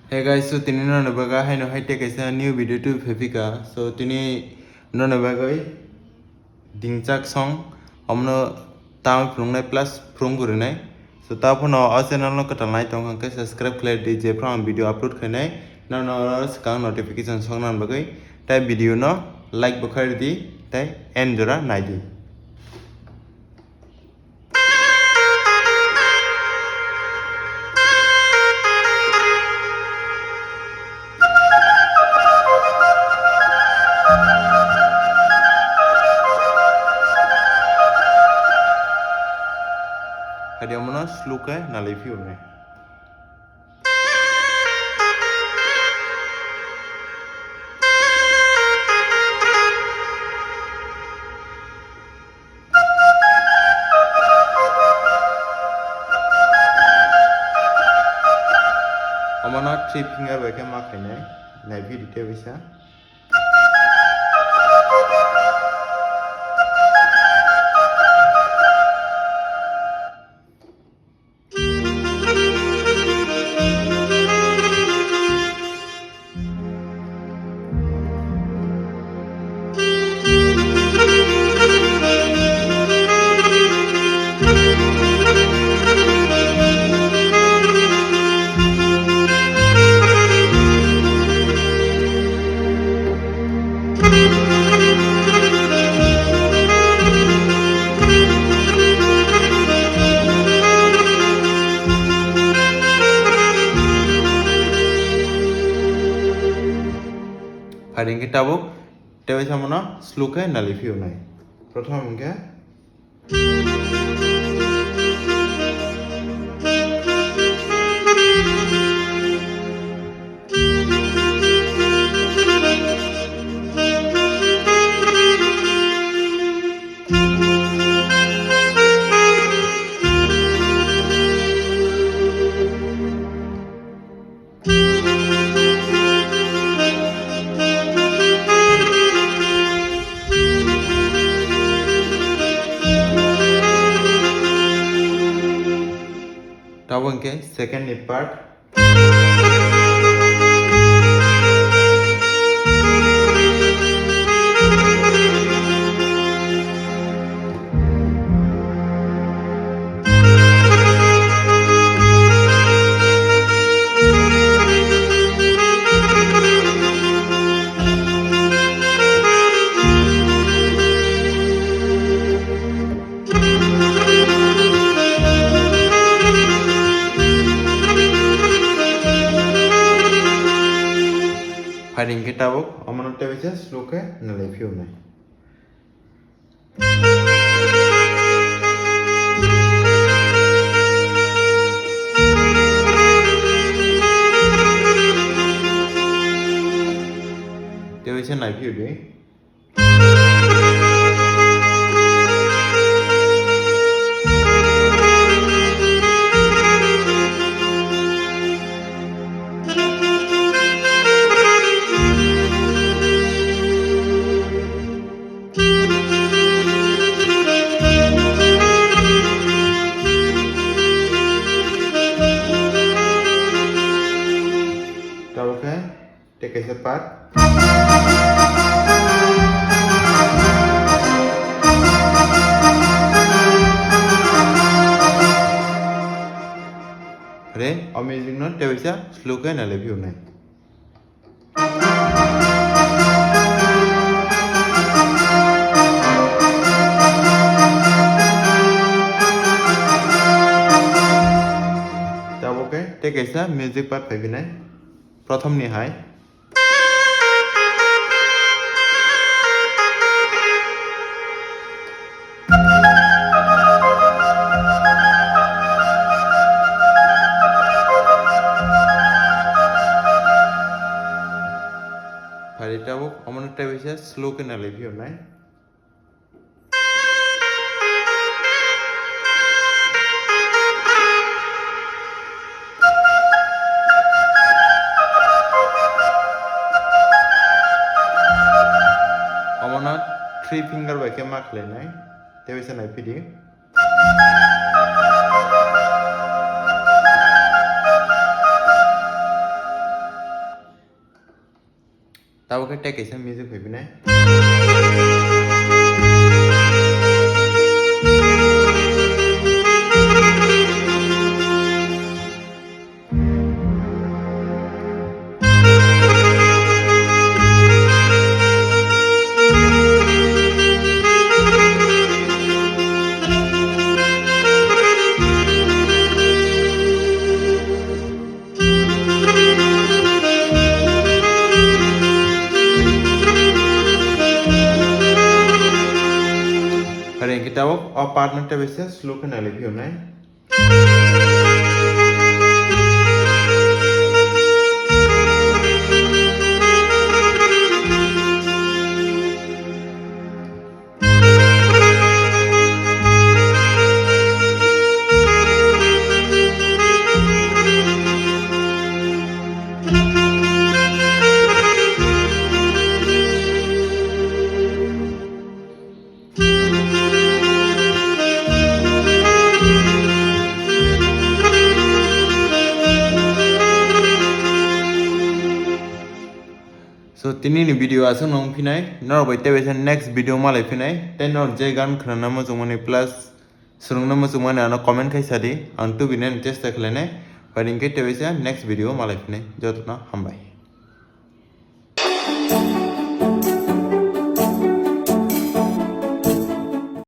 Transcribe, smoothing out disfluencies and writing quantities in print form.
Hey guys, so tini no nabaga hai no hai take a new video to Fefika. So tini no nabagai dingchak song omno tam prungnai plus prung gurinai. So tapo no channel no katalnai tong hangke subscribe khlai DJ from video upload khainai. No skang notification song nan bagai. Tai video no like bukhari di tai end jora naidi. Hadi omno slow kai nalai view ne. Omana 3 finger by ke mark ne. Nai video te bisa. Haring kita tabuk tewe samona slow kai nalai view nai. Prothom ke tabung ke second net part. Haring kita tabuk omano tewe slow kai nalai view nai. Tewe nai view deh. Tabuk ke take a part. Re amazing no tewe slow kai nalai view nai. Tabuk ke take a music part pabi nai. Prothom ni hai. Hari tabuk omano tewe slow kai nalai view nai. Omana 3 finger by ke mark le nai. Tewe nai video. Tao cái take cái music phải bên này. Hari kita partner ta biasa slow kan alih biar nai. So tini ni video asal nong pinai, nor baita biasa next video malai pinai, ten nor jangan kerana nama cumani plus serung nama cumani anak comment kai sadi, antu binen test tak lene, paling kita biasa next video malai pinai, jatuh na hambai.